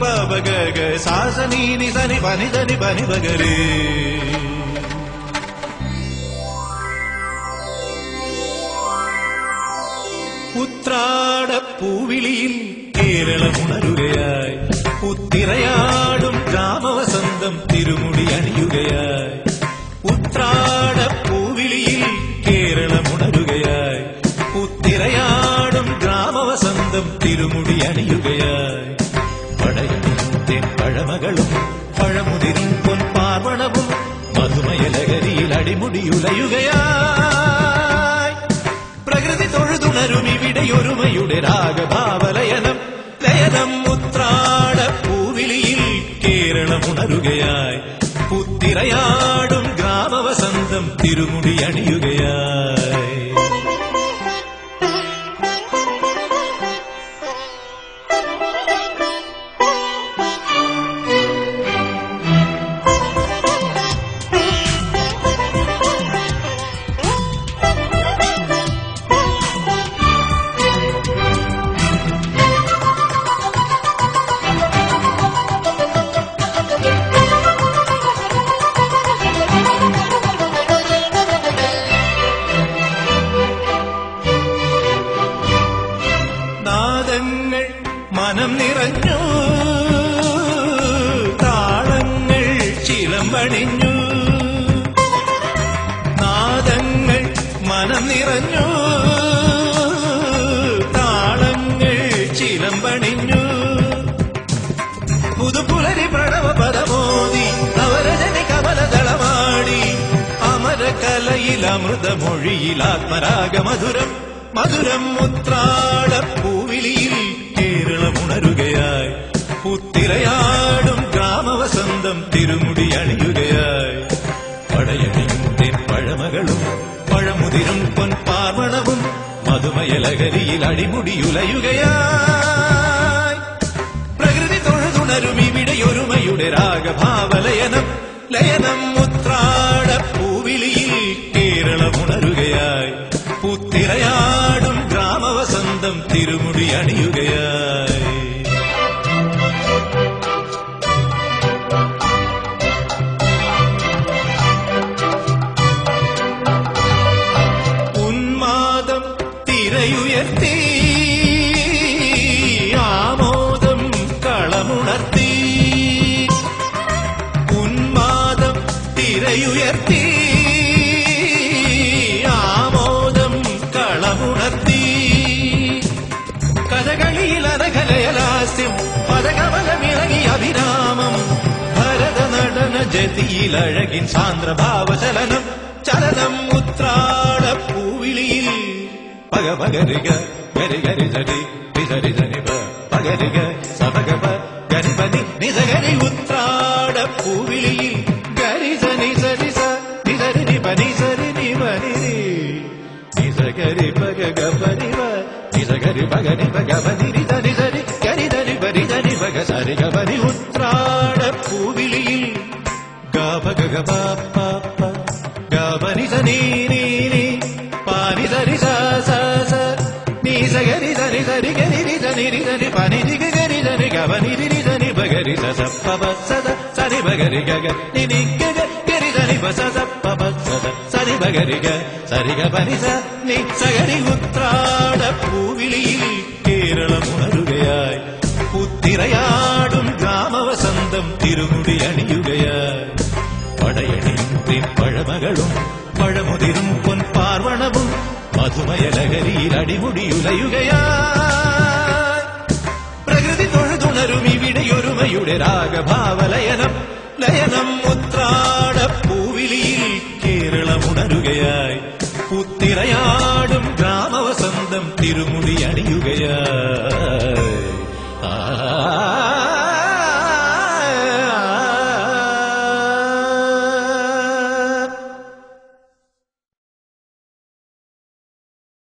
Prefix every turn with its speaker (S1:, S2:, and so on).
S1: പവഗ സാസനി നിസനി പനിതനി പനിപകരേ. ഉത്രാടപ്പൂവിളിയിൽ കേരളമുണരുകയായി, പുത്തിരയാടും ഗ്രാമവസന്തം തിരുമുടി അണിയുകയായി. ഉത്രാടപ്പൂവിളിയിൽ കേരളമുണരുകയായി, പുത്തിരയാടും ഗ്രാമവസന്തം തിരുമുടി അണിയുകയായി. പടയണിന്റെ പഴമകളും പഴമുതിരും പൊൻപാർവണവും മധുമയലഹരിയിൽ അടിമുടിയുലയുകയായി. പ്രകൃതി തൊഴുതുണരും ഇവിടെയൊരുമയുടെ രാഗഭാവലയനം ലയനം. ഉത്രാടപ്പൂവിളിയിൽ കേരളമുണരുകയായി, പുത്തിരയാടും ഗ്രാമവസന്തം തിരുമുടി അണിയുകയായി. മനം നിറഞ്ഞു, താളങ്ങൾ ചിലമ്പണിഞ്ഞു. നാദങ്ങൾ മനം നിറഞ്ഞു, താളങ്ങൾ ചിലമ്പണിഞ്ഞു. പുതുപുലരി പ്രണവ പദമോദി നവരജനി കമലദളമാടി. അമരകലയിൽ അമൃതമൊഴിയിൽ ആത്മരാഗമധുരം മധുരം. ഉത്രാടപ്പൂവിളിയിൽ കേരളമുണരുകയായി, പുത്തിരയാടും ഗ്രാമവസന്തം തിരുമുടി അണിയുകയായി. പടയണിന്റെ പഴമകളും പഴമുതിരും പൊൻപാർവണവും മധുമയലഹരിയിൽ അടിമുടിയുലയുകയായി. പ്രകൃതി തൊഴുതുണരും ഇവിടെയൊരുമയുടെ രാഗഭാവലയനം ലയനം. ഉത്രാടപ്പൂവിളിയിൽ കേരളമുണരുകയായി, പുത്തിരയാടും ഗ്രാമവസന്തം തിരുമുടി അണിയുകയായി. ഉന്മാദം തിരയുയർത്തി ആമോദം കളമുണർത്തി. ഉന്മാദം തിരയുയർത്തി ആമോദം കളമുണർത്തി. കഥകളിയിലനകലയലാസ്യം പദകമലമിറങ്ങി അഭിരാമം. ഭരതനടന ജതിയിലഴകിൻ സാന്ദ്രഭാവചലനം ചലനം. ഉത്രാടപ്പൂവിളിയിൽ പഗപഗരിക ഗരിഗരി ജരി വിസരി ജനിപ പഗരിക സപഗപ ഗരിപനി നിസഗരി. ഉത്രാടപ്പൂവിളിയിൽ ഗരിസനി സരിസ നിസരി നിപനി സരി നിപനി നിസഗരി പഗപനിവ നിസഗരി പഗനി പഗപനി നിസരി സരി ഗരിധരി പരിധരി പഗ സരി ഗപനി. ഉത്രാടപ്പൂവിളിയിൽ ഗപഗപ ഗപനി സനി നീ പാനി സരി സ നിസഗരി സരി സരി ഗരി നിസനി നിസനി പനി നിഗ ഗരി സനി ഗപനി നിസനി പഗരി സ പബ സദ സരി പഗരി ഗഗ നിനി ഗഗ ഗരി സനി പ സ പബ സദ സരി പഗരി ഗ സരി ഗപനി സ നി സഗരി. ഉത്രാടപ്പൂവിളിയിൽ കേരളമുണരുകയായി, പുത്തിരയാടും ഗ്രാമവസന്തം തിരുമുടി അണിയുകയായി. പടയണിന്റെ പഴമകളും പഴമുതിരും പൊൻപാർവണവും മധുമയലഹരിയിൽ അടിമുടിയുലയുകയായി. പ്രകൃതി തൊഴുതുണരും ഇവിടെയൊരുമയുടെ രാഗഭാവലയനം ലയനം. ഉത്രാടപ്പൂവിളിയിൽ കേരളമുണരുകയായി, പുത്തിരയാടും ഗ്രാമവസന്തം തിരുമുടി അണിയുകയായി.